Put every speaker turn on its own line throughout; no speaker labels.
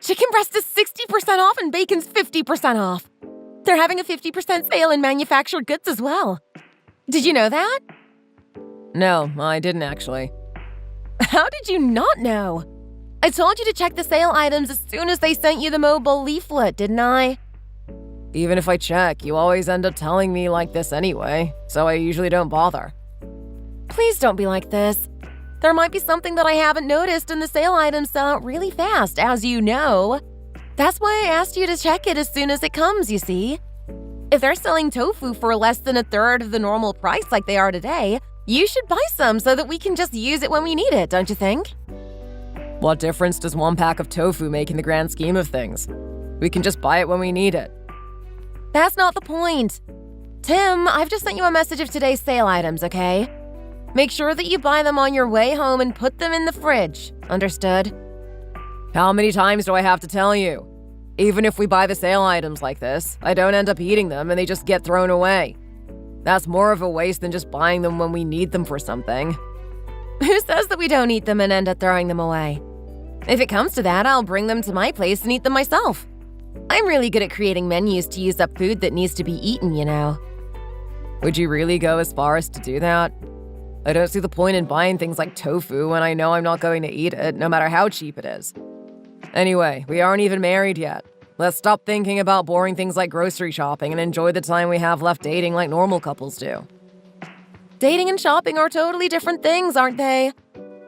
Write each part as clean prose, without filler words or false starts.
Chicken breast is 60% off and bacon's 50% off. They're having a 50% sale in manufactured goods as well. Did you know that?
No, I didn't actually.
How did you not know? I told you to check the sale items as soon as they sent you the mobile leaflet, didn't I?
Even if I check, you always end up telling me like this anyway, so I usually don't bother.
Please don't be like this. There might be something that I haven't noticed, and the sale items sell out really fast, as you know. That's why I asked you to check it as soon as it comes, you see. If they're selling tofu for less than a third of the normal price like they are today, you should buy some so that we can just use it when we need it, don't you think?
What difference does one pack of tofu make in the grand scheme of things? We can just buy it when we need it.
That's not the point. Tim, I've just sent you a message of today's sale items, okay? Make sure that you buy them on your way home and put them in the fridge. Understood?
How many times do I have to tell you? Even if we buy the sale items like this, I don't end up eating them and they just get thrown away. That's more of a waste than just buying them when we need them for something.
Who says that we don't eat them and end up throwing them away? If it comes to that, I'll bring them to my place and eat them myself. I'm really good at creating menus to use up food that needs to be eaten, you know.
Would you really go as far as to do that? I don't see the point in buying things like tofu when I know I'm not going to eat it, no matter how cheap it is. Anyway, we aren't even married yet. Let's stop thinking about boring things like grocery shopping and enjoy the time we have left dating like normal couples do.
Dating and shopping are totally different things, aren't they?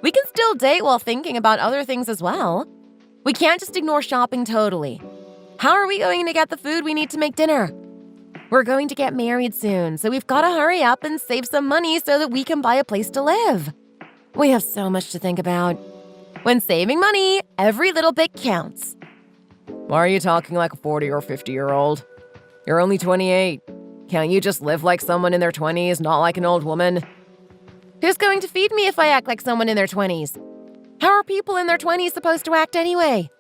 We can still date while thinking about other things as well. We can't just ignore shopping totally. How are we going to get the food we need to make dinner? We're going to get married soon, so we've got to hurry up and save some money so that we can buy a place to live. We have so much to think about. When saving money, every little bit counts.
Why are you talking like a 40 or 50-year-old? You're only 28. Can't you just live like someone in their 20s, not like an old woman?
Who's going to feed me if I act like someone in their 20s? How are people in their 20s supposed to act anyway?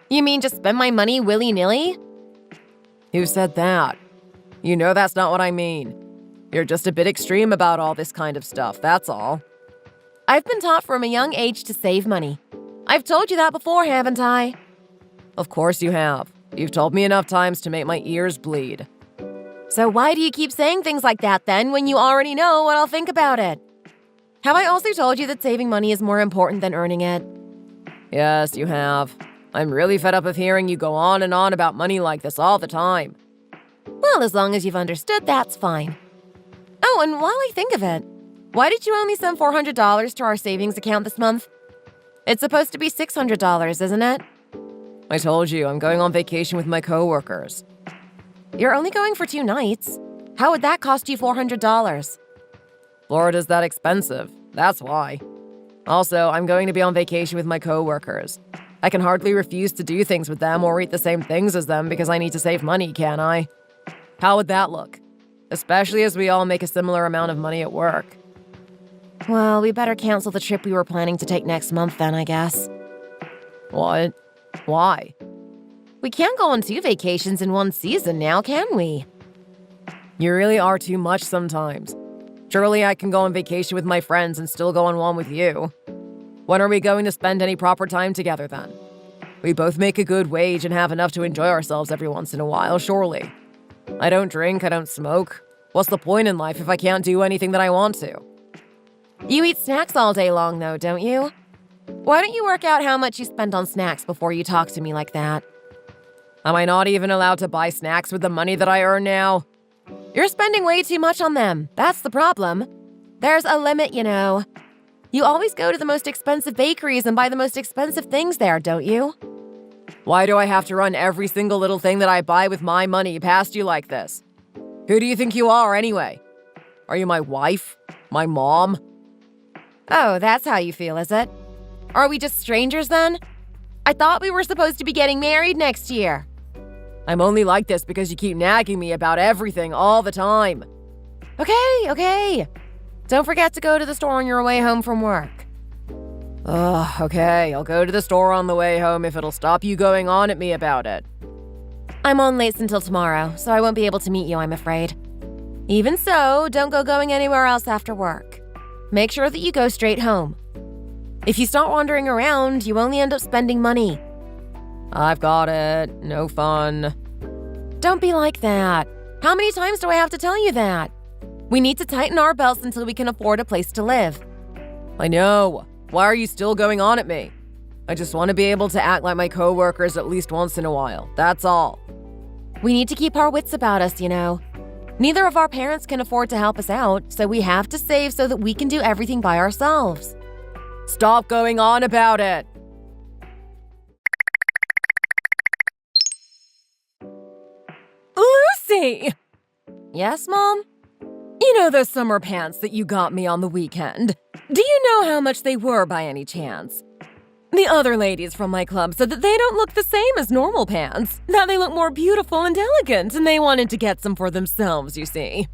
You mean just spend my money willy-nilly?
Who said that? You know that's not what I mean. You're just a bit extreme about all this kind of stuff, that's all.
I've been taught from a young age to save money. I've told you that before, haven't I?
Of course you have. You've told me enough times to make my ears bleed.
So why do you keep saying things like that then when you already know what I'll think about it? Have I also told you that saving money is more important than earning it?
Yes, you have. I'm really fed up of hearing you go on and on about money like this all the time.
Well, as long as you've understood, that's fine. Oh, and while I think of it, why did you only send $400 to our savings account this month? It's supposed to be $600, isn't it?
I told you, I'm going on vacation with my coworkers.
You're only going for 2 nights. How would that cost you $400?
Florida's that expensive. That's why. Also, I'm going to be on vacation with my coworkers. I can hardly refuse to do things with them or eat the same things as them because I need to save money, can't I? How would that look? Especially as we all make a similar amount of money at work.
Well, we better cancel the trip we were planning to take next month then, I guess.
What? Why?
We can't go on 2 vacations in one season now, can we?
You really are too much sometimes. Surely I can go on vacation with my friends and still go on one with you. When are we going to spend any proper time together then? We both make a good wage and have enough to enjoy ourselves every once in a while, surely. I don't drink, I don't smoke. What's the point in life if I can't do anything that I want to?
You eat snacks all day long though, don't you? Why don't you work out how much you spend on snacks before you talk to me like that?
Am I not even allowed to buy snacks with the money that I earn now?
You're spending way too much on them. That's the problem. There's a limit, you know. You always go to the most expensive bakeries and buy the most expensive things there, don't you?
Why do I have to run every single little thing that I buy with my money past you like this? Who do you think you are anyway? Are you my wife? My mom?
Oh, that's how you feel, is it? Are we just strangers then? I thought we were supposed to be getting married next year.
I'm only like this because you keep nagging me about everything all the time.
Okay. Don't forget to go to the store on your way home from work.
Ugh, okay, I'll go to the store on the way home if it'll stop you going on at me about it.
I'm on late until tomorrow, so I won't be able to meet you, I'm afraid. Even so, don't go going anywhere else after work. Make sure that you go straight home. If you start wandering around, you only end up spending money.
I've got it. No fun.
Don't be like that. How many times do I have to tell you that? We need to tighten our belts until we can afford a place to live.
I know. Why are you still going on at me? I just want to be able to act like my coworkers at least once in a while. That's all.
We need to keep our wits about us, you know. Neither of our parents can afford to help us out, so we have to save so that we can do everything by ourselves.
Stop going on about it. Lucy!
Yes, Mom?
You know those summer pants that you got me on the weekend? Do you know how much they were by any chance? The other ladies from my club said that they don't look the same as normal pants, that they look more beautiful and elegant, and they wanted to get some for themselves, you see.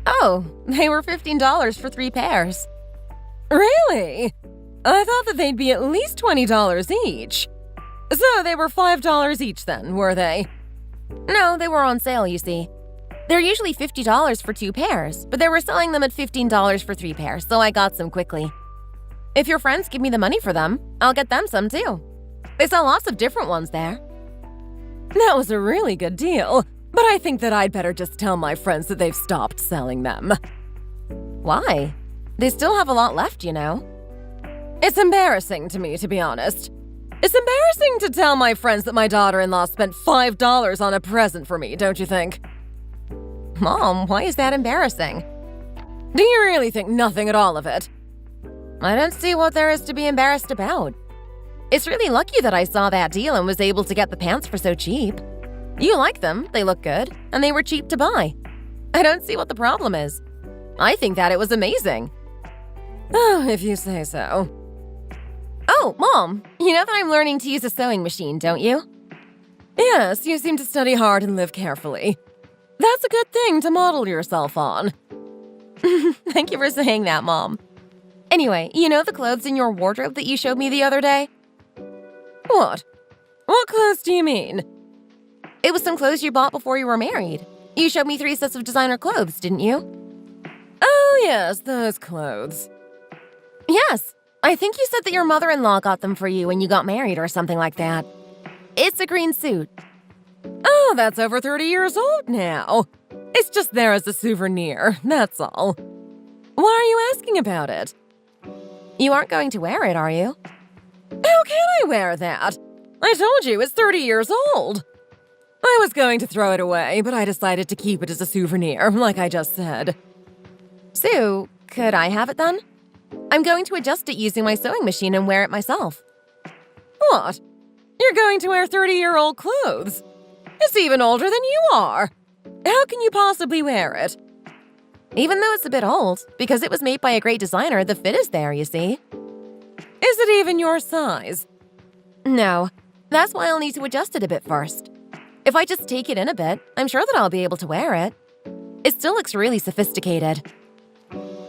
Oh, they were $15 for 3 pairs.
Really? I thought that they'd be at least $20 each. So they were $5 each then, were they?
No, they were on sale, you see. They're usually $50 for 2 pairs, but they were selling them at $15 for 3 pairs, so I got some quickly. If your friends give me the money for them, I'll get them some too. They sell lots of different ones there.
That was a really good deal, but I think that I'd better just tell my friends that they've stopped selling them.
Why? They still have a lot left, you know.
It's embarrassing to me, to be honest. It's embarrassing to tell my friends that my daughter-in-law spent $5 on a present for me, don't you think?
Mom, why is that embarrassing?
Do you really think nothing at all of it?
I don't see what there is to be embarrassed about. It's really lucky that I saw that deal and was able to get the pants for so cheap. You like them, they look good, and they were cheap to buy. I don't see what the problem is. I think that it was amazing.
Oh, if you say so.
Oh, Mom, you know that I'm learning to use a sewing machine, don't you?
Yes, you seem to study hard and live carefully. That's a good thing to model yourself on.
Thank you for saying that, Mom. Anyway, you know the clothes in your wardrobe that you showed me the other day?
What? What clothes do you mean?
It was some clothes you bought before you were married. You showed me 3 sets of designer clothes, didn't you?
Oh, yes, those clothes.
Yes, I think you said that your mother-in-law got them for you when you got married or something like that. It's a green suit.
Oh, that's over 30 years old now. It's just there as a souvenir, that's all. Why are you asking about it?
You aren't going to wear it, are you?
How can I wear that? I told you, it's 30 years old. I was going to throw it away, but I decided to keep it as a souvenir, like I just said.
Sue, could I have it then? I'm going to adjust it using my sewing machine and wear it myself.
What? You're going to wear 30-year-old clothes? It's even older than you are. How can you possibly wear it?
Even though it's a bit old, because it was made by a great designer, the fit is there, you see.
Is it even your size?
No, that's why I'll need to adjust it a bit first. If I just take it in a bit, I'm sure that I'll be able to wear it. It still looks really sophisticated.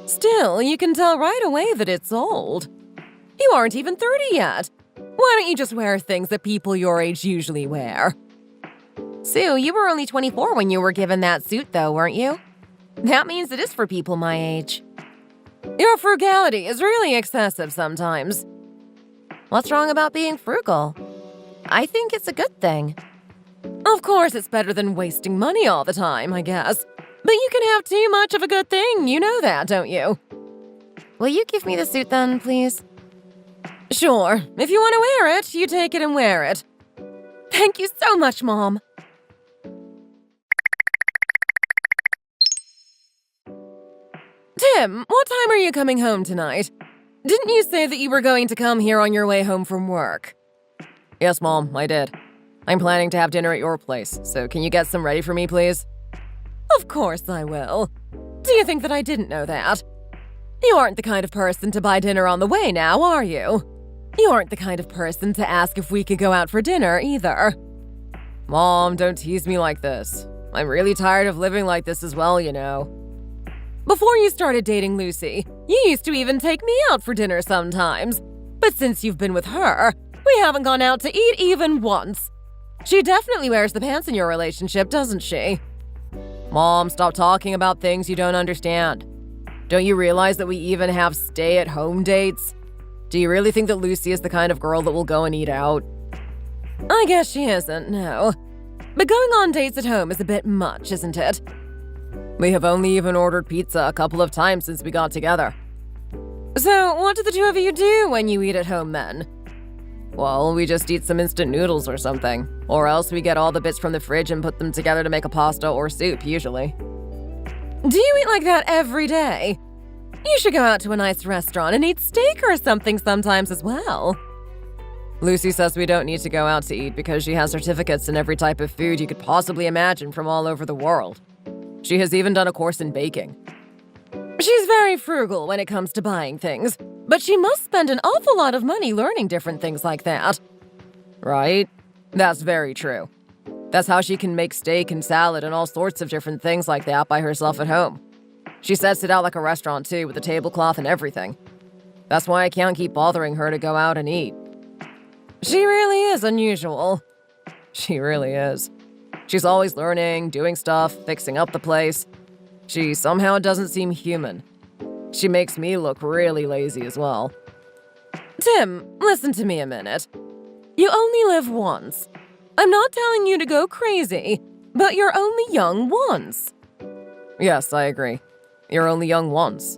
Still, you can tell right away that it's old. You aren't even 30 yet. Why don't you just wear things that people your age usually wear?
Sue, you were only 24 when you were given that suit, though, weren't you? That means it is for people my age.
Your frugality is really excessive sometimes.
What's wrong about being frugal? I think it's a good thing.
Of course, it's better than wasting money all the time, I guess. But you can have too much of a good thing, you know that, don't you?
Will you give me the suit then, please?
Sure. If you want to wear it, you take it and wear it.
Thank you so much, Mom.
Tim, what time are you coming home tonight? Didn't you say that you were going to come here on your way home from work? Yes, Mom, I did. I'm planning to have dinner at your place, so can you get some ready for me, please? Of course I will. Do you think that I didn't know that? You aren't the kind of person to buy dinner on the way now, are you? You aren't the kind of person to ask if we could go out for dinner, either. Mom, don't tease me like this. I'm really tired of living like this as well, you know. Before you started dating Lucy, you used to even take me out for dinner sometimes. But since you've been with her, we haven't gone out to eat even once. She definitely wears the pants in your relationship, doesn't she? Mom, stop talking about things you don't understand. Don't you realize that we even have stay-at-home dates? Do you really think that Lucy is the kind of girl that will go and eat out?
I guess she isn't, no. But going on dates at home is a bit much, isn't it?
We have only even ordered pizza a couple of times since we got together.
So, what do the two of you do when you eat at home then?
Well, we just eat some instant noodles or something. Or else we get all the bits from the fridge and put them together to make a pasta or soup, usually.
Do you eat like that every day? You should go out to a nice restaurant and eat steak or something sometimes as well.
Lucy says we don't need to go out to eat because she has certificates in every type of food you could possibly imagine from all over the world. She has even done a course in baking.
She's very frugal when it comes to buying things, but she must spend an awful lot of money learning different things like that.
Right? That's very true. That's how she can make steak and salad and all sorts of different things like that by herself at home. She sets it out like a restaurant too, with a tablecloth and everything. That's why I can't keep bothering her to go out and eat.
She really is unusual.
She really is. She's always learning, doing stuff, fixing up the place. She somehow doesn't seem human. She makes me look really lazy as well.
Tim, listen to me a minute. You only live once. I'm not telling you to go crazy, but you're only young once.
Yes, I agree. You're only young once.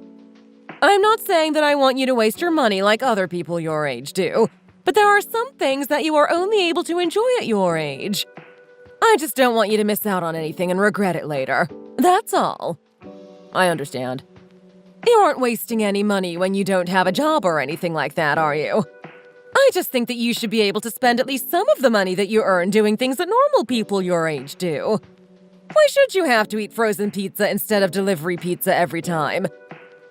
I'm not saying that I want you to waste your money like other people your age do, but there are some things that you are only able to enjoy at your age. I just don't want you to miss out on anything and regret it later. That's all.
I understand.
You aren't wasting any money when you don't have a job or anything like that, are you? I just think that you should be able to spend at least some of the money that you earn doing things that normal people your age do. Why should you have to eat frozen pizza instead of delivery pizza every time?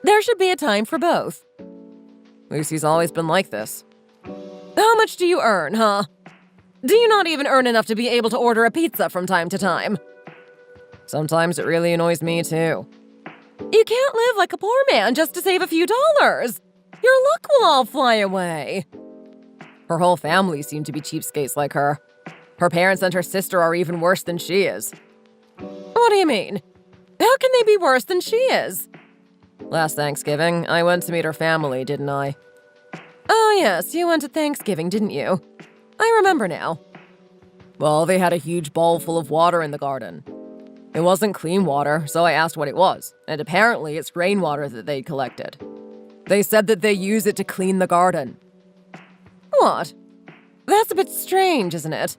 There should be a time for both.
Lucy's always been like this.
How much do you earn, huh? Do you not even earn enough to be able to order a pizza from time to time?
Sometimes it really annoys me too.
You can't live like a poor man just to save a few dollars. Your luck will all fly away.
Her whole family seem to be cheapskates like her. Her parents and her sister are even worse than she is.
What do you mean? How can they be worse than she is?
Last Thanksgiving, I went to meet her family, didn't I?
Oh yes, you went to Thanksgiving, didn't you? I remember now.
Well, they had a huge bowl full of water in the garden. It wasn't clean water, so I asked what it was, and apparently it's rainwater that they'd collected. They said that they use it to clean the garden.
What? That's a bit strange, isn't it?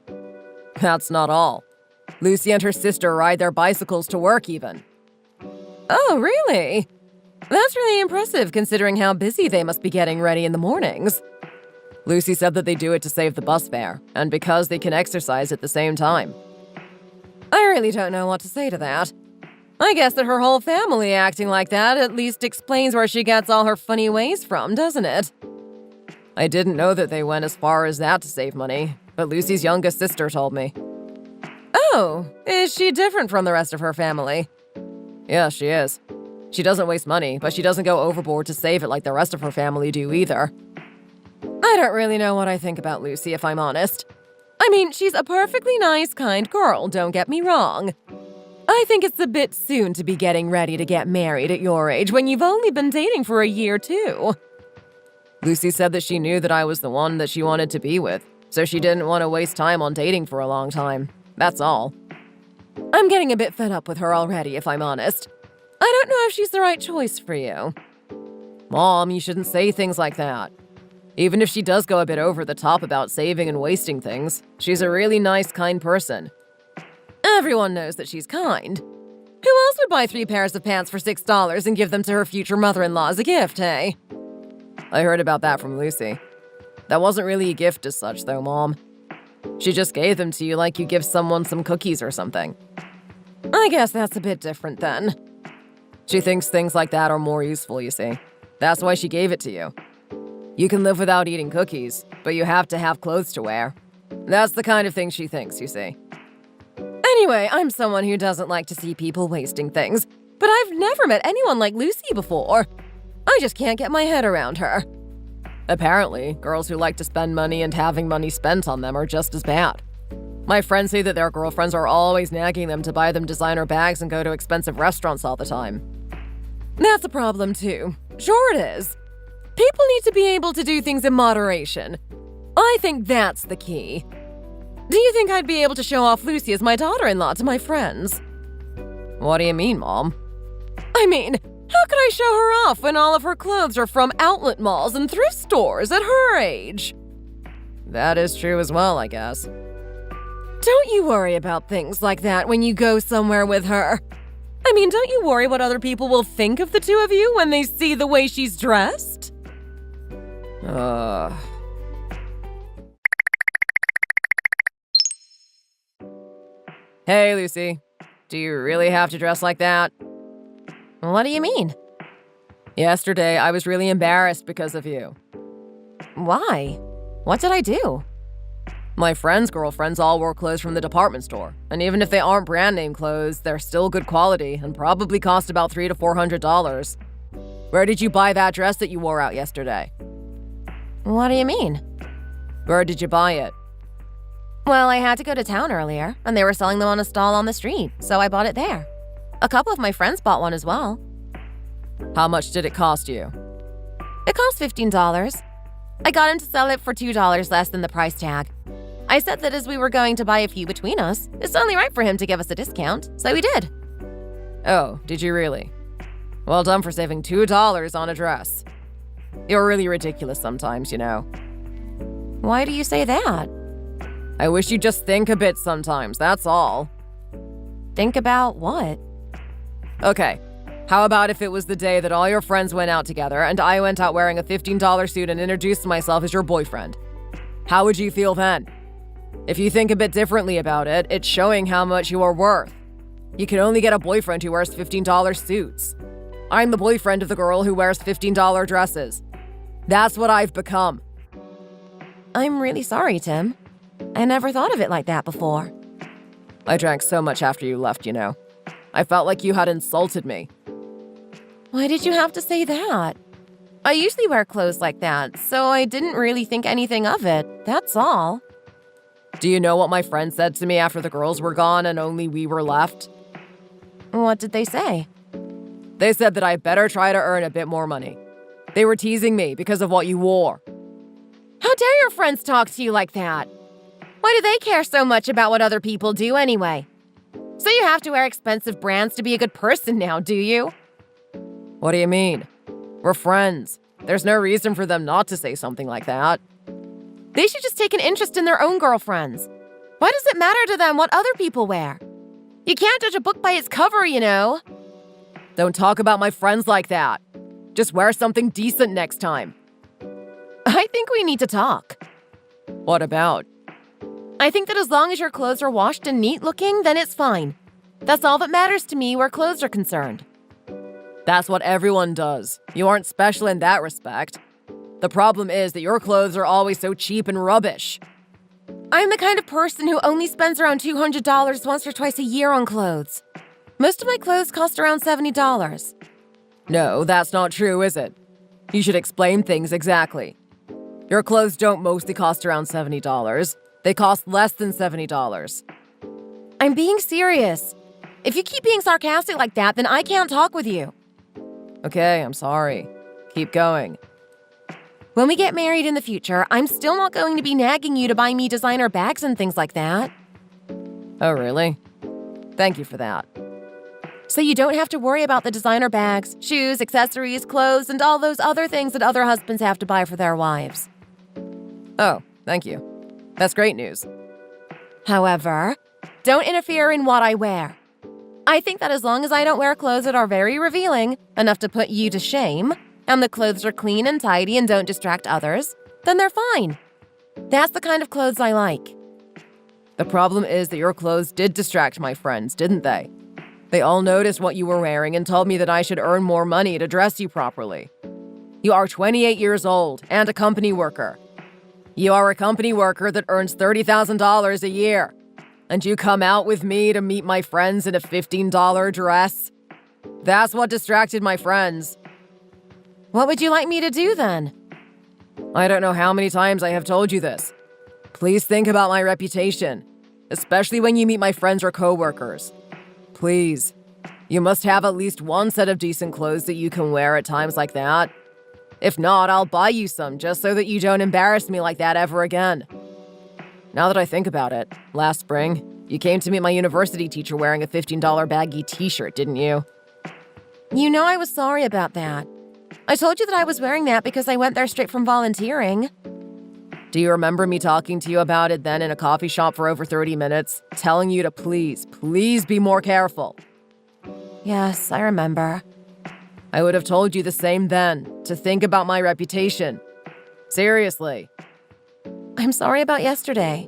That's not all. Lucy and her sister ride their bicycles to work even.
Oh, really? That's really impressive considering how busy they must be getting ready in the mornings.
Lucy said that they do it to save the bus fare, and because they can exercise at the same time.
I really don't know what to say to that. I guess that her whole family acting like that at least explains where she gets all her funny ways from, doesn't it?
I didn't know that they went as far as that to save money, but Lucy's youngest sister told me.
Oh, is she different from the rest of her family?
Yeah, she is. She doesn't waste money, but she doesn't go overboard to save it like the rest of her family do either.
I don't really know what I think about Lucy, if I'm honest. I mean, she's a perfectly nice, kind girl, don't get me wrong. I think it's a bit soon to be getting ready to get married at your age when you've only been dating for a year, too.
Lucy said that she knew that I was the one that she wanted to be with, so she didn't want to waste time on dating for a long time. That's all.
I'm getting a bit fed up with her already, if I'm honest. I don't know if she's the right choice for you.
Mom, you shouldn't say things like that. Even if she does go a bit over the top about saving and wasting things, she's a really nice, kind person.
Everyone knows that she's kind. Who else would buy 3 pairs of pants for $6 and give them to her future mother-in-law as a gift, hey?
I heard about that from Lucy. That wasn't really a gift as such, though, Mom. She just gave them to you like you give someone some cookies or something.
I guess that's a bit different then.
She thinks things like that are more useful, you see. That's why she gave it to you. You can live without eating cookies, but you have to have clothes to wear. That's the kind of thing she thinks, you see.
Anyway, I'm someone who doesn't like to see people wasting things, but I've never met anyone like Lucy before. I just can't get my head around her.
Apparently, girls who like to spend money and having money spent on them are just as bad. My friends say that their girlfriends are always nagging them to buy them designer bags and go to expensive restaurants all the time.
That's a problem too. Sure it is. People need to be able to do things in moderation. I think that's the key. Do you think I'd be able to show off Lucy as my daughter-in-law to my friends?
What do you mean, Mom?
I mean, how could I show her off when all of her clothes are from outlet malls and thrift stores at her age?
That is true as well, I guess.
Don't you worry about things like that when you go somewhere with her. I mean, don't you worry what other people will think of the two of you when they see the way she's dressed?
Hey, Lucy. Do you really have to dress like that?
What do you mean?
Yesterday, I was really embarrassed because of you.
Why? What did I do?
My friends' girlfriends all wore clothes from the department store, and even if they aren't brand name clothes, they're still good quality and probably cost about $300 to $400. Where did you buy that dress that you wore out yesterday?
What do you mean?
Where did you buy it?
Well, I had to go to town earlier, and they were selling them on a stall on the street, so I bought it there. A couple of my friends bought one as well.
How much did it cost you?
It cost $15. I got him to sell it for $2 less than the price tag. I said that as we were going to buy a few between us, it's only right for him to give us a discount, so we did.
Oh, did you really? Well done for saving $2 on a dress. You're really ridiculous sometimes, you know.
Why do you say that?
I wish you'd just think a bit sometimes, that's all.
Think about what?
Okay, how about if it was the day that all your friends went out together and I went out wearing a $15 suit and introduced myself as your boyfriend? How would you feel then? If you think a bit differently about it, it's showing how much you are worth. You can only get a boyfriend who wears $15 suits. I'm the boyfriend of the girl who wears $15 dresses. That's what I've become.
I'm really sorry, Tim. I never thought of it like that before.
I drank so much after you left, you know. I felt like you had insulted me.
Why did you have to say that? I usually wear clothes like that, so I didn't really think anything of it, that's all.
Do you know what my friend said to me after the girls were gone and only we were left?
What did they say?
They said that I better try to earn a bit more money. They were teasing me because of what you wore.
How dare your friends talk to you like that? Why do they care so much about what other people do anyway? So you have to wear expensive brands to be a good person now, do you?
What do you mean? We're friends. There's no reason for them not to say something like that.
They should just take an interest in their own girlfriends. Why does it matter to them what other people wear? You can't judge a book by its cover, you know.
Don't talk about my friends like that. Just wear something decent next time.
I think we need to talk.
What about?
I think that as long as your clothes are washed and neat looking, then it's fine. That's all that matters to me where clothes are concerned.
That's what everyone does. You aren't special in that respect. The problem is that your clothes are always so cheap and rubbish.
I'm the kind of person who only spends around $200 once or twice a year on clothes. Most of my clothes cost around $70.
No, that's not true, is it? You should explain things exactly. Your clothes don't mostly cost around $70. They cost less than $70.
I'm being serious. If you keep being sarcastic like that, then I can't talk with you.
Okay, I'm sorry. Keep going.
When we get married in the future, I'm still not going to be nagging you to buy me designer bags and things like that.
Oh, really? Thank you for that.
So you don't have to worry about the designer bags, shoes, accessories, clothes, and all those other things that other husbands have to buy for their wives.
Oh, thank you. That's great news.
However, don't interfere in what I wear. I think that as long as I don't wear clothes that are very revealing, enough to put you to shame, and the clothes are clean and tidy and don't distract others, then they're fine. That's the kind of clothes I like.
The problem is that your clothes did distract my friends, didn't they? They all noticed what you were wearing and told me that I should earn more money to dress you properly. You are 28 years old and a company worker. You are a company worker that earns $30,000 a year. And you come out with me to meet my friends in a $15 dress? That's what distracted my friends.
What would you like me to do then?
I don't know how many times I have told you this. Please think about my reputation, especially when you meet my friends or coworkers. Please, you must have at least one set of decent clothes that you can wear at times like that. If not, I'll buy you some just so that you don't embarrass me like that ever again. Now that I think about it, last spring, you came to meet my university teacher wearing a $15 baggy t-shirt, didn't you?
You know I was sorry about that. I told you that I was wearing that because I went there straight from volunteering.
Do you remember me talking to you about it then in a coffee shop for over 30 minutes, telling you to please be more careful?
Yes, I remember.
I would have told you the same then, to think about my reputation. Seriously.
I'm sorry about yesterday.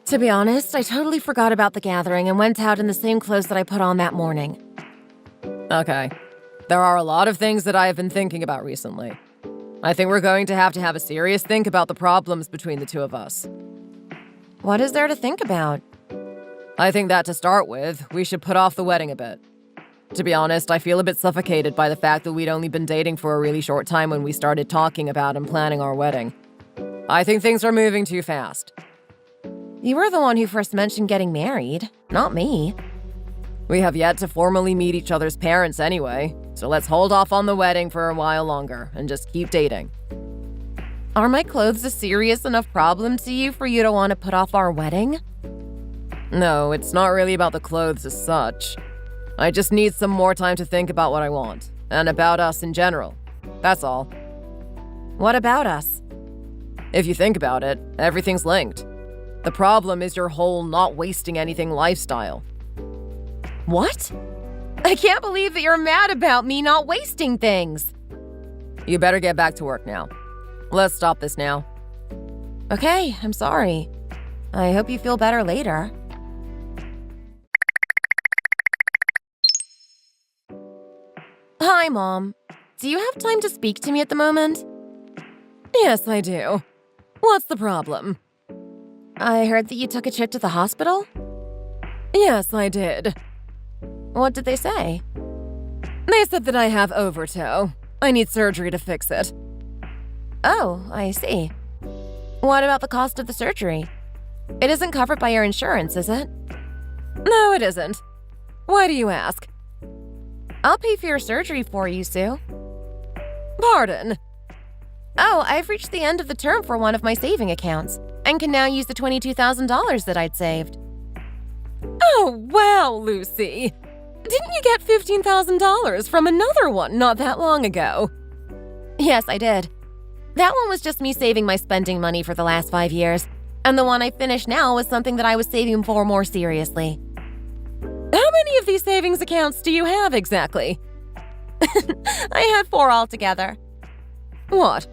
To be honest, I totally forgot about the gathering and went out in the same clothes that I put on that morning.
Okay. There are a lot of things that I have been thinking about recently. I think we're going to have a serious think about the problems between the two of us.
What is there to think about?
I think that to start with, we should put off the wedding a bit. To be honest, I feel a bit suffocated by the fact that we'd only been dating for a really short time when we started talking about and planning our wedding. I think things are moving too fast.
You were the one who first mentioned getting married, not me.
We have yet to formally meet each other's parents anyway, so let's hold off on the wedding for a while longer and just keep dating.
Are my clothes a serious enough problem to you for you to want to put off our wedding?
No, it's not really about the clothes as such. I just need some more time to think about what I want, and about us in general. That's all.
What about us?
If you think about it, everything's linked. The problem is your whole not wasting anything lifestyle.
What? I can't believe that you're mad about me not wasting things.
You better get back to work now. Let's stop this now.
Okay, I'm sorry. I hope you feel better later. Hi, Mom. Do you have time to speak to me at the moment?
Yes, I do. What's the problem?
I heard that you took a trip to the hospital?
Yes, I did.
What did they say?
They said that I have overtoe. I need surgery to fix it.
Oh, I see. What about the cost of the surgery? It isn't covered by your insurance, is it?
No, it isn't. Why do you ask?
I'll pay for your surgery for you, Sue.
Pardon?
Oh, I've reached the end of the term for one of my saving accounts and can now use the $22,000 that I'd saved.
Oh, wow, Lucy. Didn't you get $15,000 from another one not that long ago?
Yes, I did. That one was just me saving my spending money for the last 5 years, and the one I finished now was something that I was saving for more seriously.
How many of these savings accounts do you have exactly?
I had 4 altogether.
What?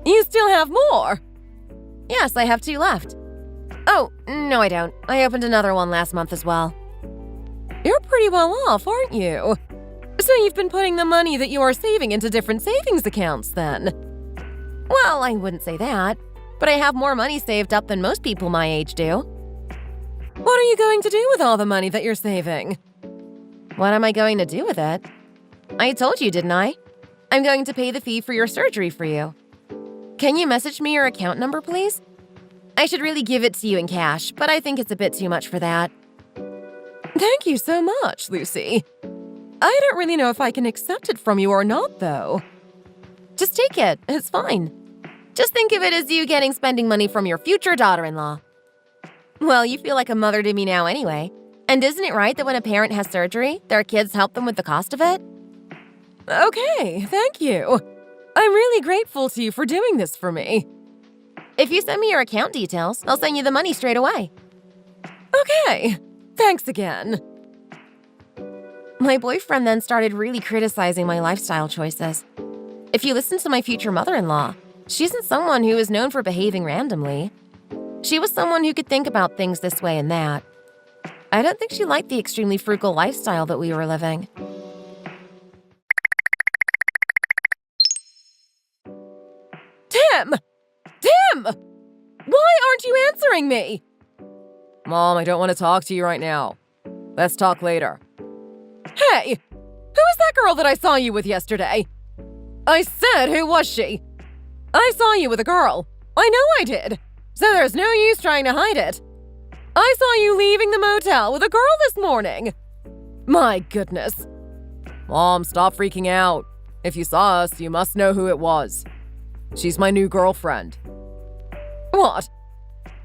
You still have more?
Yes, I have 2 left. Oh, no I don't. I opened another one last month as well.
You're pretty well off, aren't you? So you've been putting the money that you are saving into different savings accounts then?
Well, I wouldn't say that, but I have more money saved up than most people my age do.
What are you going to do with all the money that you're saving?
What am I going to do with it? I told you, didn't I? I'm going to pay the fee for your surgery for you. Can you message me your account number, please? I should really give it to you in cash, but I think it's a bit too much for that.
Thank you so much, Lucy. I don't really know if I can accept it from you or not, though.
Just take it. It's fine. Just think of it as you getting spending money from your future daughter-in-law. Well, you feel like a mother to me now anyway. And isn't it right that when a parent has surgery, their kids help them with the cost of it?
Okay, thank you. I'm really grateful to you for doing this for me.
If you send me your account details, I'll send you the money straight away.
Okay, thanks again.
My boyfriend then started really criticizing my lifestyle choices. If you listen to my future mother-in-law, she isn't someone who is known for behaving randomly. She was someone who could think about things this way and that. I don't think she liked the extremely frugal lifestyle that we were living.
Tim! Tim! Why aren't you answering me? Mom, I don't want to talk to you right now. Let's talk later. Hey! Who is that girl that I saw you with yesterday? I said, who was she? I saw you with a girl. I know I did. So there's no use trying to hide it. I saw you leaving the motel with a girl this morning. My goodness. Mom, stop freaking out. If you saw us, you must know who it was. She's my new girlfriend. What?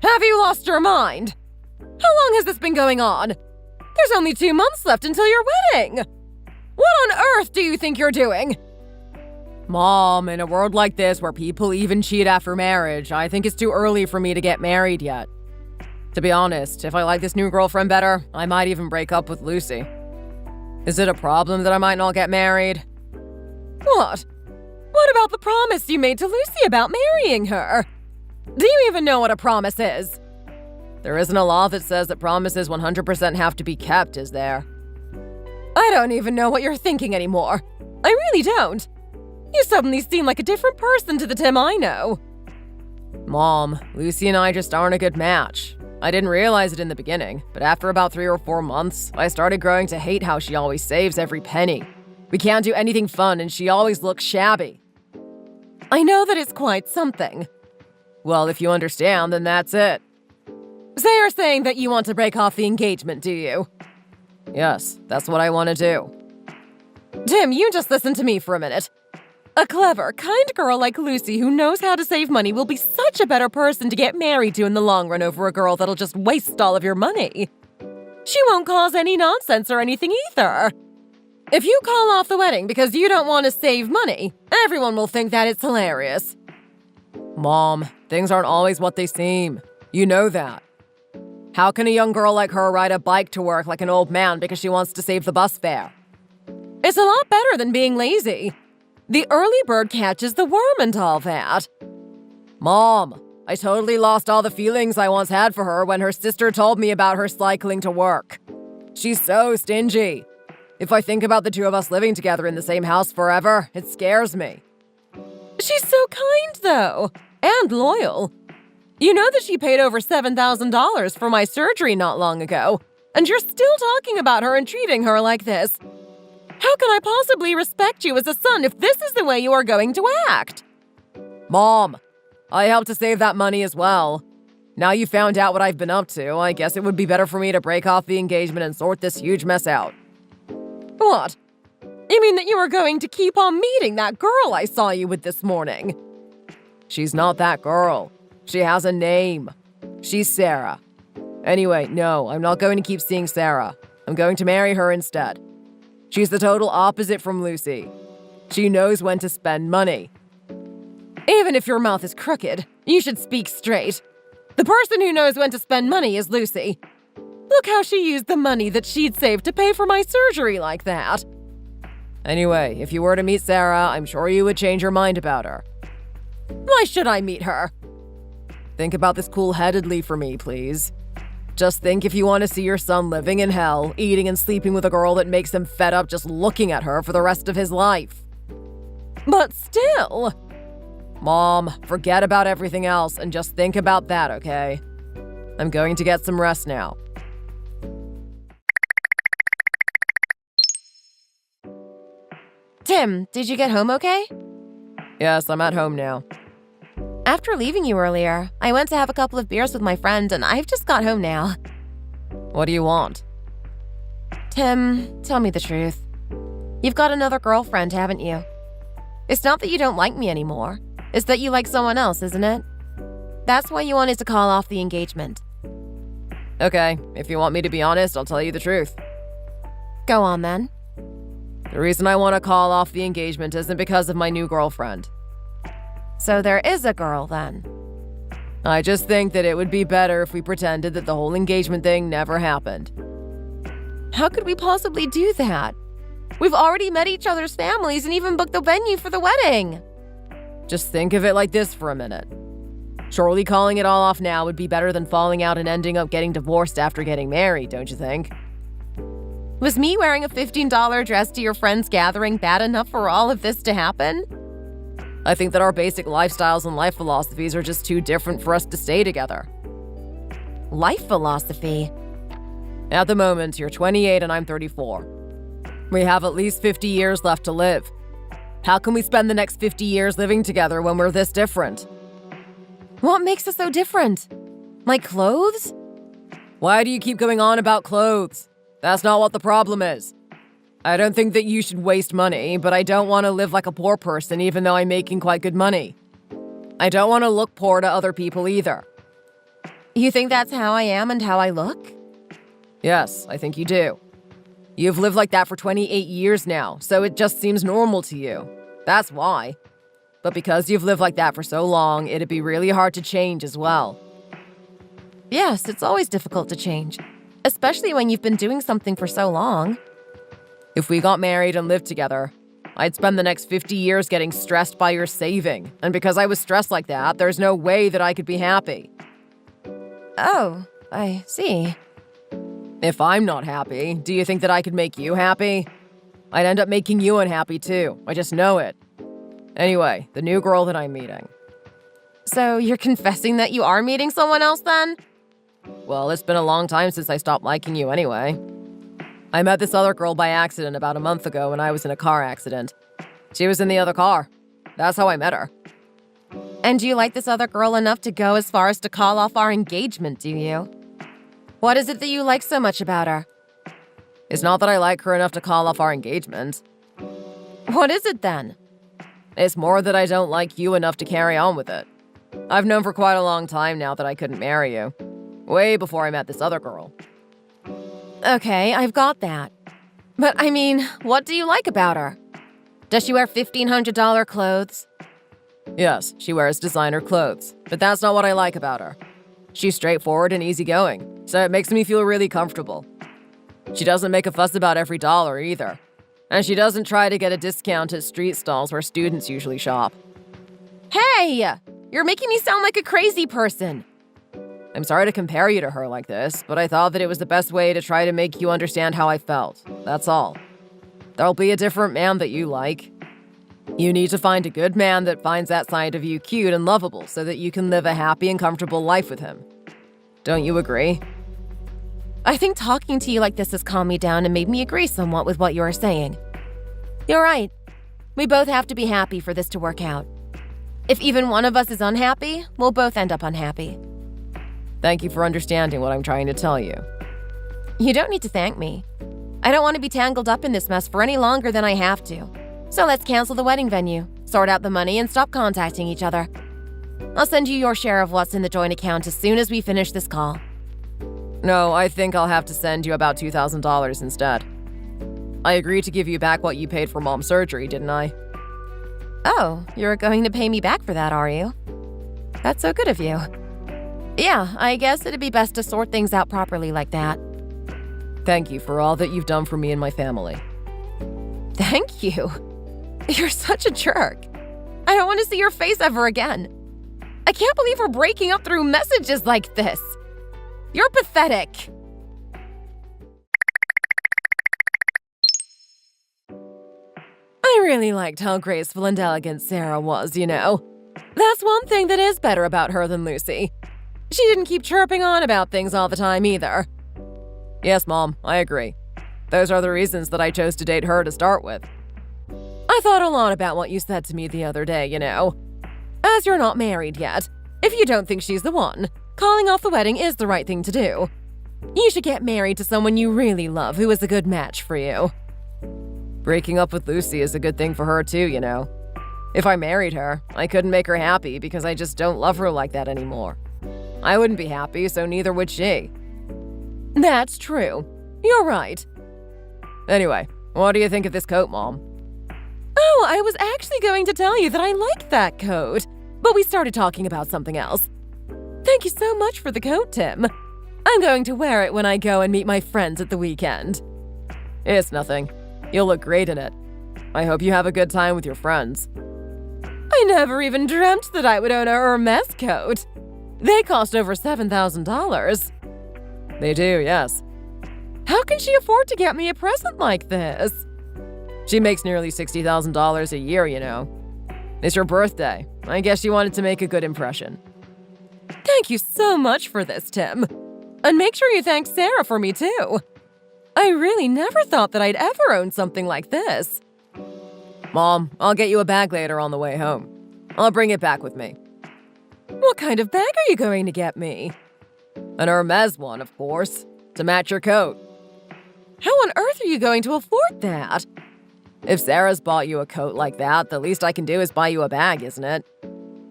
Have you lost your mind? How long has this been going on? There's only 2 months left until your wedding. What on earth do you think you're doing?
Mom, in a world like this where people even cheat after marriage, I think it's too early for me to get married yet. To be honest, if I like this new girlfriend better, I might even break up with Lucy. Is it a problem that I might not get married?
What? What about the promise you made to Lucy about marrying her? Do you even know what a promise is?
There isn't a law that says that promises 100% have to be kept, is there?
I don't even know what you're thinking anymore. I really don't. You suddenly seem like a different person to the Tim I know.
Mom, Lucy and I just aren't a good match. I didn't realize it in the beginning, but after about 3 or 4 months, I started growing to hate how she always saves every penny. We can't do anything fun and she always looks shabby.
I know that it's quite something.
Well, if you understand, then that's it.
So you're saying that you want to break off the engagement, do you?
Yes, that's what I want to do.
Tim, you just listen to me for a minute. A clever, kind girl like Lucy who knows how to save money will be such a better person to get married to in the long run over a girl that'll just waste all of your money. She won't cause any nonsense or anything either. If you call off the wedding because you don't want to save money, everyone will think that it's hilarious.
Mom, things aren't always what they seem. You know that. How can a young girl like her ride a bike to work like an old man because she wants to save the bus fare?
It's a lot better than being lazy. The early bird catches the worm and all that.
Mom, I totally lost all the feelings I once had for her when her sister told me about her cycling to work. She's so stingy. If I think about the two of us living together in the same house forever, it scares me.
She's so kind, though, and loyal. You know that she paid over $7,000 for my surgery not long ago, and you're still talking about her and treating her like this. How can I possibly respect you as a son if this is the way you are going to act?
Mom, I helped to save that money as well. Now you found out what I've been up to, I guess it would be better for me to break off the engagement and sort this huge mess out.
What? You mean that you are going to keep on meeting that girl I saw you with this morning?
She's not that girl. She has a name. She's Sarah. Anyway, no, I'm not going to keep seeing Sarah. I'm going to marry her instead. She's the total opposite from Lucy. She knows when to spend money.
Even if your mouth is crooked, you should speak straight. The person who knows when to spend money is Lucy. Look how she used the money that she'd saved to pay for my surgery like that.
Anyway, if you were to meet Sarah, I'm sure you would change your mind about her.
Why should I meet her?
Think about this cool-headedly for me, please. Just think if you want to see your son living in hell, eating and sleeping with a girl that makes him fed up just looking at her for the rest of his life.
But still.
Mom, forget about everything else and just think about that, okay? I'm going to get some rest now.
Tim, did you get home okay?
Yes, I'm at home now.
After leaving you earlier, I went to have a couple of beers with my friend and I've just got home now.
What do you want?
Tim, tell me the truth. You've got another girlfriend, haven't you? It's not that you don't like me anymore. It's that you like someone else, isn't it? That's why you wanted to call off the engagement.
Okay, if you want me to be honest, I'll tell you the truth.
Go on then.
The reason I want to call off the engagement isn't because of my new girlfriend.
So there is a girl then?
I just think that it would be better if we pretended that the whole engagement thing never happened.
How could we possibly do that? We've already met each other's families and even booked the venue for the wedding.
Just think of it like this for a minute. Surely calling it all off now would be better than falling out and ending up getting divorced after getting married, don't you think?
Was me wearing a $15 dress to your friend's gathering bad enough for all of this to happen?
I think that our basic lifestyles and life philosophies are just too different for us to stay together.
Life philosophy?
At the moment, you're 28 and I'm 34. We have at least 50 years left to live. How can we spend the next 50 years living together when we're this different?
What makes us so different? My clothes?
Why do you keep going on about clothes? That's not what the problem is. I don't think that you should waste money, but I don't want to live like a poor person even though I'm making quite good money. I don't want to look poor to other people either.
You think that's how I am and how I look?
Yes, I think you do. You've lived like that for 28 years now, so it just seems normal to you. That's why. But because you've lived like that for so long, it'd be really hard to change as well.
Yes, it's always difficult to change, especially when you've been doing something for so long.
If we got married and lived together, I'd spend the next 50 years getting stressed by your saving. And because I was stressed like that, there's no way that I could be happy.
Oh, I see.
If I'm not happy, do you think that I could make you happy? I'd end up making you unhappy too. I just know it. Anyway, the new girl that I'm meeting.
So you're confessing that you are meeting someone else then?
Well, it's been a long time since I stopped liking you anyway. I met this other girl by accident about a month ago when I was in a car accident. She was in the other car. That's how I met her.
And do you like this other girl enough to go as far as to call off our engagement, do you? What is it that you like so much about her?
It's not that I like her enough to call off our engagement.
What is it then?
It's more that I don't like you enough to carry on with it. I've known for quite a long time now that I couldn't marry you. Way before I met this other girl.
Okay, I've got that. But I mean, what do you like about her? Does she wear $1,500 clothes?
Yes, she wears designer clothes, but that's not what I like about her. She's straightforward and easygoing, so it makes me feel really comfortable. She doesn't make a fuss about every dollar either. And she doesn't try to get a discount at street stalls where students usually shop.
Hey! You're making me sound like a crazy person.
I'm sorry to compare you to her like this, but I thought that it was the best way to try to make you understand how I felt. That's all. There'll be a different man that you like. You need to find a good man that finds that side of you cute and lovable so that you can live a happy and comfortable life with him. Don't you agree?
I think talking to you like this has calmed me down and made me agree somewhat with what you are saying. You're right. We both have to be happy for this to work out. If even one of us is unhappy, we'll both end up unhappy.
Thank you for understanding what I'm trying to tell you.
You don't need to thank me. I don't want to be tangled up in this mess for any longer than I have to. So let's cancel the wedding venue, sort out the money, and stop contacting each other. I'll send you your share of what's in the joint account as soon as we finish this call.
No, I think I'll have to send you about $2,000 instead. I agreed to give you back what you paid for Mom's surgery, didn't I?
Oh, you're going to pay me back for that, are you? That's so good of you. Yeah, I guess it'd be best to sort things out properly like that.
Thank you for all that you've done for me and my family.
Thank you. You're such a jerk. I don't want to see your face ever again. I can't believe we're breaking up through messages like this. You're pathetic. I really liked how graceful and elegant Sarah was, you know. That's one thing that is better about her than Lucy. She didn't keep chirping on about things all the time either.
Yes, Mom, I agree. Those are the reasons that I chose to date her to start with.
I thought a lot about what you said to me the other day, you know. As you're not married yet, if you don't think she's the one, calling off the wedding is the right thing to do. You should get married to someone you really love who is a good match for you.
Breaking up with Lucy is a good thing for her too, you know. If I married her, I couldn't make her happy because I just don't love her like that anymore. I wouldn't be happy, so neither would she.
That's true. You're right.
Anyway, what do you think of this coat, Mom?
Oh, I was actually going to tell you that I liked that coat, but we started talking about something else. Thank you so much for the coat, Tim. I'm going to wear it when I go and meet my friends at the weekend.
It's nothing. You'll look great in it. I hope you have a good time with your friends.
I never even dreamt that I would own a Hermes coat. They cost over $7,000.
They do, yes.
How can she afford to get me a present like this?
She makes nearly $60,000 a year, you know. It's your birthday. I guess you wanted to make a good impression.
Thank you so much for this, Tim. And make sure you thank Sarah for me, too. I really never thought that I'd ever own something like this.
Mom, I'll get you a bag later on the way home. I'll bring it back with me.
What kind of bag are you going to get me?
An Hermes one, of course, to match your coat.
How on earth are you going to afford that?
If Sarah's bought you a coat like that, the least I can do is buy you a bag, isn't it?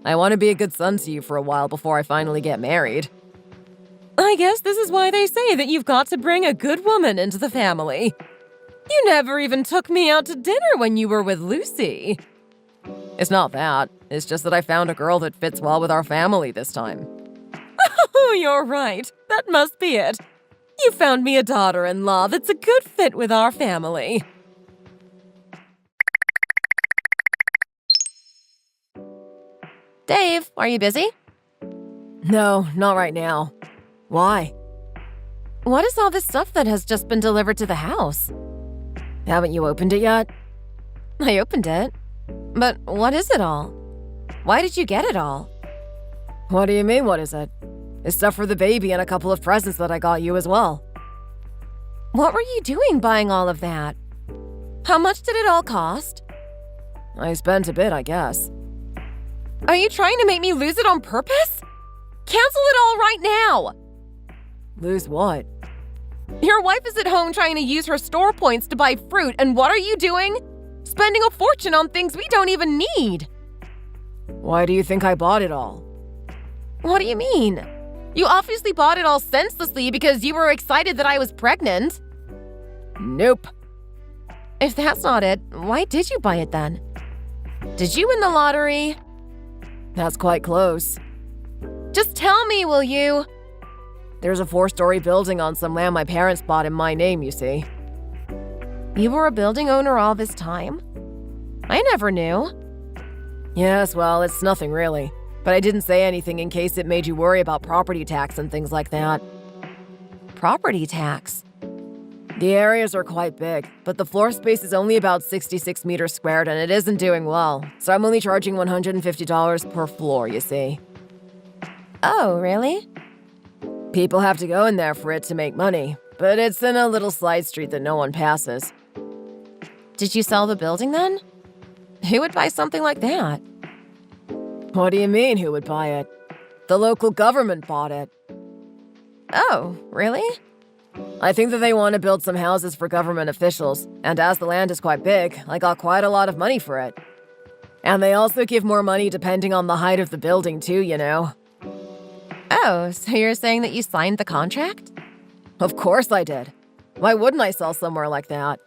I want to be a good son to you for a while before I finally get married.
I guess this is why they say that you've got to bring a good woman into the family. You never even took me out to dinner when you were with Lucy.
It's not that. It's just that I found a girl that fits well with our family this time.
Oh, you're right. That must be it. You found me a daughter-in-law that's a good fit with our family. Dave, are you busy?
No, not right now. Why?
What is all this stuff that has just been delivered to the house?
Haven't you opened it yet?
I opened it. But what is it all? Why did you get it all?
What do you mean, what is it? It's stuff for the baby and a couple of presents that I got you as well.
What were you doing buying all of that? How much did it all cost?
I spent a bit, I guess.
Are you trying to make me lose it on purpose? Cancel it all right now!
Lose what?
Your wife is at home trying to use her store points to buy fruit, and what are you doing? Spending a fortune on things we don't even need.
Why do you think I bought it all?
What do you mean? You obviously bought it all senselessly because you were excited that I was pregnant.
Nope.
If that's not it, why did you buy it then? Did you win the lottery?
That's quite close.
Just tell me, will you?
There's a 4-story building on some land my parents bought in my name, you see.
You were a building owner all this time? I never knew.
Yes, well, it's nothing really. But I didn't say anything in case it made you worry about property tax and things like that.
Property tax?
The areas are quite big, but the floor space is only about 66 meters squared and it isn't doing well. So I'm only charging $150 per floor, you see.
Oh, really?
People have to go in there for it to make money, but it's in a little side street that no one passes.
Did you sell the building then? Who would buy something like that?
What do you mean, who would buy it? The local government bought it.
Oh, really?
I think that they want to build some houses for government officials, and as the land is quite big, I got quite a lot of money for it. And they also give more money depending on the height of the building too, you know.
Oh, so you're saying that you signed the contract?
Of course I did. Why wouldn't I sell somewhere like that?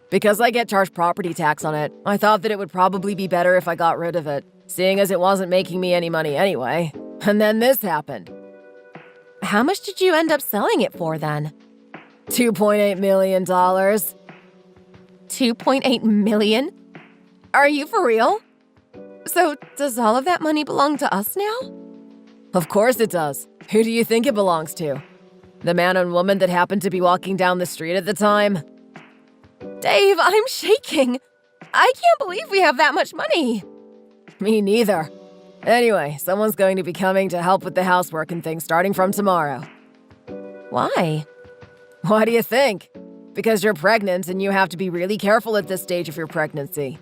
Because I get charged property tax on it, I thought that it would probably be better if I got rid of it, seeing as it wasn't making me any money anyway. And then this happened.
How much did you end up selling it for then?
$2.8 million.
$2.8 million? Are you for real? So does all of that money belong to us now?
Of course it does. Who do you think it belongs to? The man and woman that happened to be walking down the street at the time?
Dave, I'm shaking. I can't believe we have that much money.
Me neither. Anyway, someone's going to be coming to help with the housework and things starting from tomorrow.
Why?
Why do you think? Because you're pregnant and you have to be really careful at this stage of your pregnancy.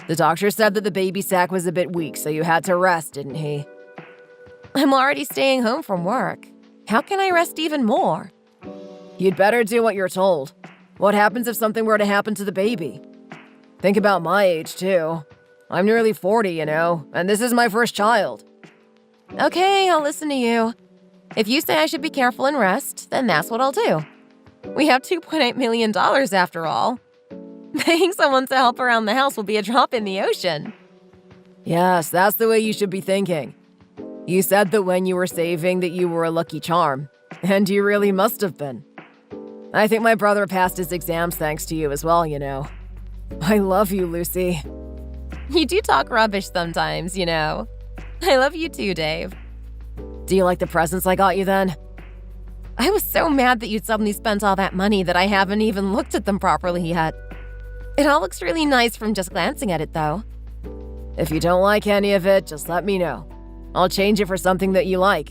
The doctor said that the baby sac was a bit weak, so you had to rest, didn't he?
I'm already staying home from work. How can I rest even more?
You'd better do what you're told. What happens if something were to happen to the baby? Think about my age, too. I'm nearly 40, you know, and this is my first child.
Okay, I'll listen to you. If you say I should be careful and rest, then that's what I'll do. We have $2.8 million after all. Paying someone to help around the house will be a drop in the ocean.
Yes, that's the way you should be thinking. You said that when you were saving that you were a lucky charm, and you really must have been. I think my brother passed his exams thanks to you as well, you know. I love you, Lucy.
You do talk rubbish sometimes, you know. I love you too, Dave.
Do you like the presents I got you then?
I was so mad that you'd suddenly spent all that money that I haven't even looked at them properly yet. It all looks really nice from just glancing at it, though.
If you don't like any of it, just let me know. I'll change it for something that you like.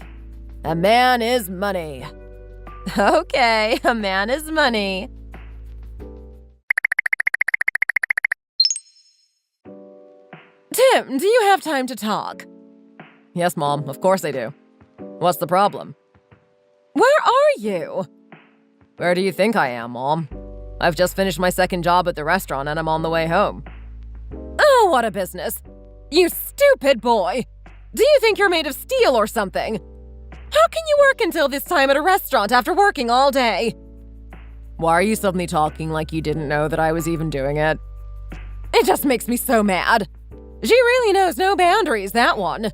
A man is money.
Okay, a man is money. Tim, do you have time to talk?
Yes, Mom, of course I do. What's the problem?
Where are you?
Where do you think I am, Mom? I've just finished my second job at the restaurant and I'm on the way home.
Oh, what a business. You stupid boy. Do you think you're made of steel or something? How can you work until this time at a restaurant after working all day?
Why are you suddenly talking like you didn't know that I was even doing it?
It just makes me so mad. She really knows no boundaries, that one.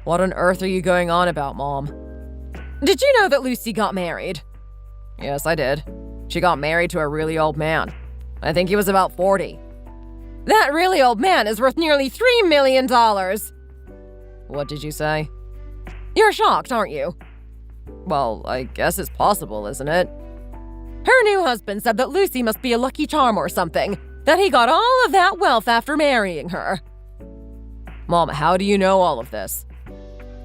What on earth are you going on about, Mom?
Did you know that Lucy got married?
Yes, I did. She got married to a really old man. I think he was about 40.
That really old man is worth nearly $3 million.
What did you say?
You're shocked, aren't you?
Well, I guess it's possible, isn't it?
Her new husband said that Lucy must be a lucky charm or something, that he got all of that wealth after marrying her.
Mom, how do you know all of this?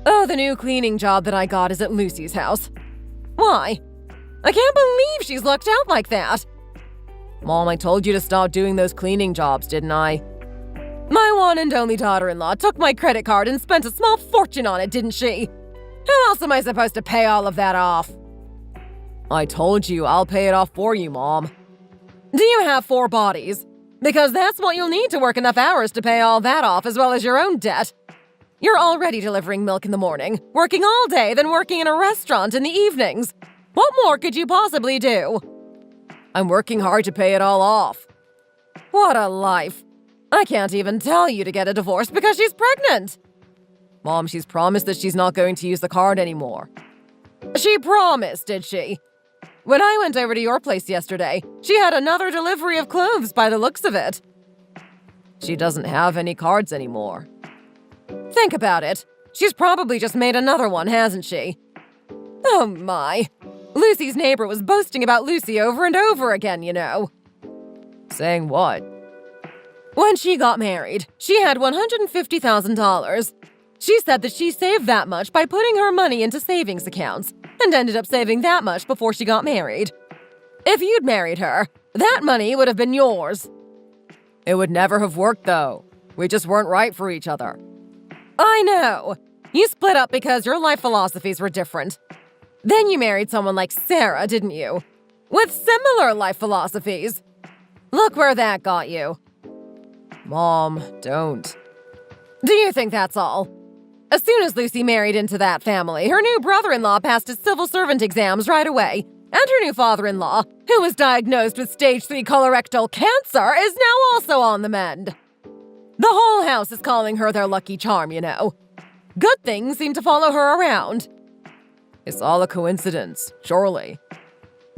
Oh, the new cleaning job that I got is at Lucy's house. Why? I can't believe she's lucked out like that.
Mom, I told you to stop doing those cleaning jobs, didn't I?
My one and only daughter-in-law took my credit card and spent a small fortune on it, didn't she? How else am I supposed to pay all of that off?
I told you, I'll pay it off for you, Mom.
Do you have 4 bodies? Because that's what you'll need to work enough hours to pay all that off, as well as your own debt. You're already delivering milk in the morning, working all day, then working in a restaurant in the evenings. What more could you possibly do?
I'm working hard to pay it all off.
What a life. I can't even tell you to get a divorce because she's pregnant.
Mom, she's promised that she's not going to use the card anymore.
She promised, did she? When I went over to your place yesterday, she had another delivery of clothes by the looks of it.
She doesn't have any cards anymore.
Think about it. She's probably just made another one, hasn't she? Oh my. Lucy's neighbor was boasting about Lucy over and over again, you know.
Saying what?
When she got married, she had $150,000. She said that she saved that much by putting her money into savings accounts and ended up saving that much before she got married. If you'd married her, that money would have been yours.
It would never have worked, though. We just weren't right for each other.
I know. You split up because your life philosophies were different. Then you married someone like Sarah, didn't you? With similar life philosophies. Look where that got you.
Mom, don't.
Do you think that's all? As soon as Lucy married into that family, her new brother-in-law passed his civil servant exams right away, and her new father-in-law, who was diagnosed with stage 3 colorectal cancer, is now also on the mend. The whole house is calling her their lucky charm, you know. Good things seem to follow her around.
It's all a coincidence, surely.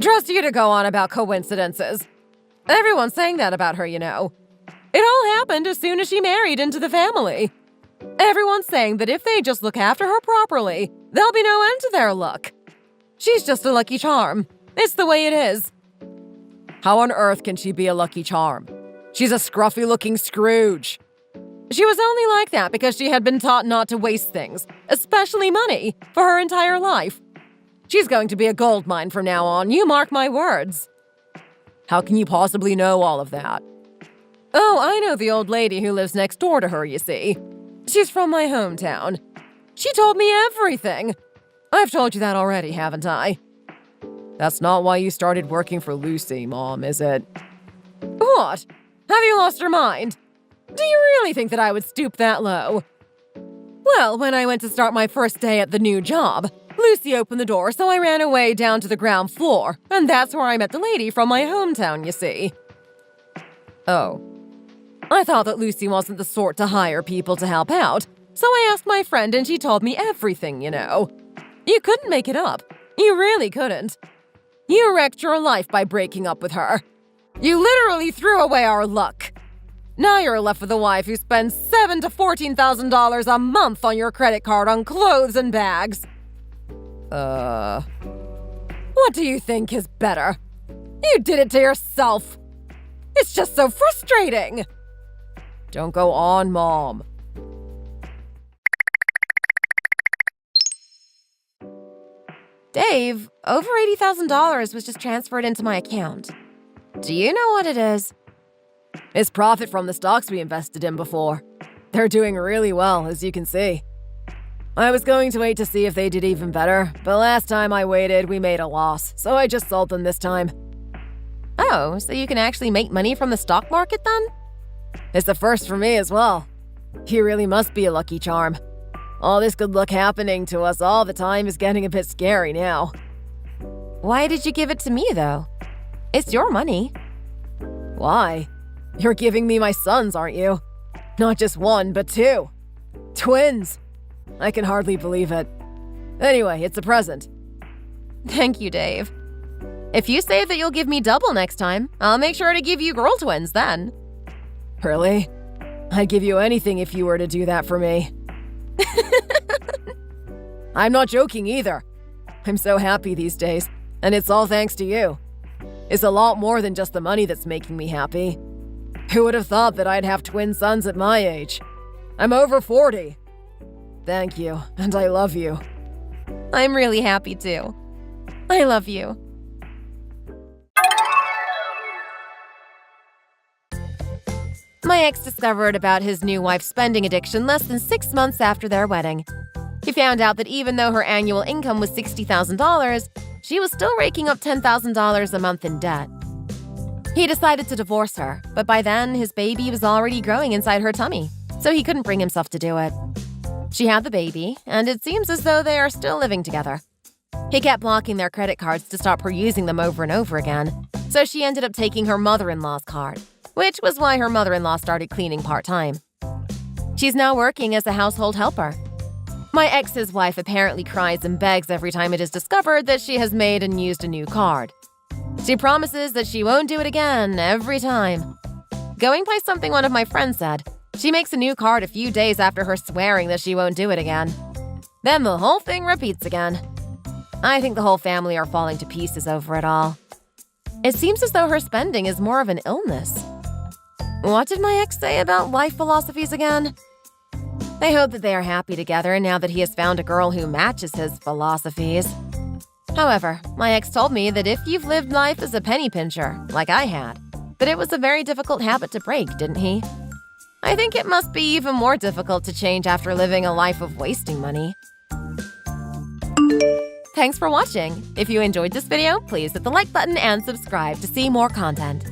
Trust you to go on about coincidences. Everyone's saying that about her, you know. It all happened as soon as she married into the family. Everyone's saying that if they just look after her properly, there'll be no end to their luck. She's just a lucky charm. It's the way it is.
How on earth can she be a lucky charm? She's a scruffy-looking Scrooge.
She was only like that because she had been taught not to waste things, especially money, for her entire life. She's going to be a gold mine from now on, you mark my words.
How can you possibly know all of that?
Oh, I know the old lady who lives next door to her, you see. She's from my hometown. She told me everything. I've told you that already, haven't I?
That's not why you started working for Lucy, Mom, is it?
What? Have you lost your mind? Do you really think that I would stoop that low? Well, when I went to start my first day at the new job, Lucy opened the door, so I ran away down to the ground floor, and that's where I met the lady from my hometown, you see.
Oh.
I thought that Lucy wasn't the sort to hire people to help out, so I asked my friend and she told me everything, you know. You couldn't make it up. You really couldn't. You wrecked your life by breaking up with her. You literally threw away our luck. Now you're left with a wife who spends $7,000 to $14,000 a month on your credit card on clothes and bags. What do you think is better? You did it to yourself. It's just so frustrating.
Don't go on, Mom.
Dave, over $80,000 was just transferred into my account. Do you know what it is?
It's profit from the stocks we invested in before. They're doing really well, as you can see. I was going to wait to see if they did even better, but last time I waited, we made a loss, so I just sold them this time.
Oh, so you can actually make money from the stock market then?
It's the first for me as well. You really must be a lucky charm. All this good luck happening to us all the time is getting a bit scary now.
Why did you give it to me, though? It's your money.
Why? You're giving me my sons, aren't you? Not just one, but two. Twins. I can hardly believe it. Anyway, it's a present.
Thank you, Dave. If you say that you'll give me double next time, I'll make sure to give you girl twins then.
Really? I'd give you anything if you were to do that for me. I'm not joking either. I'm so happy these days, and it's all thanks to you. It's a lot more than just the money that's making me happy. Who would have thought that I'd have twin sons at my age? I'm over 40. Thank you, and I love you.
I'm really happy too. I love you. My ex discovered about his new wife's spending addiction less than 6 months after their wedding. He found out that even though her annual income was $60,000, she was still raking up $10,000 a month in debt. He decided to divorce her, but by then his baby was already growing inside her tummy, so he couldn't bring himself to do it. She had the baby, and it seems as though they are still living together. He kept blocking their credit cards to stop her using them over and over again, so she ended up taking her mother-in-law's card, which was why her mother-in-law started cleaning part-time. She's now working as a household helper. My ex's wife apparently cries and begs every time it is discovered that she has made and used a new card. She promises that she won't do it again every time. Going by something one of my friends said, she makes a new card a few days after her swearing that she won't do it again. Then the whole thing repeats again. I think the whole family are falling to pieces over it all. It seems as though her spending is more of an illness. What did my ex say about life philosophies again? I hope that they are happy together now that he has found a girl who matches his philosophies. However, my ex told me that if you've lived life as a penny pincher, like I had, that it was a very difficult habit to break, didn't he? I think it must be even more difficult to change after living a life of wasting money. Thanks for watching. If you enjoyed this video, please hit the like button and subscribe to see more content.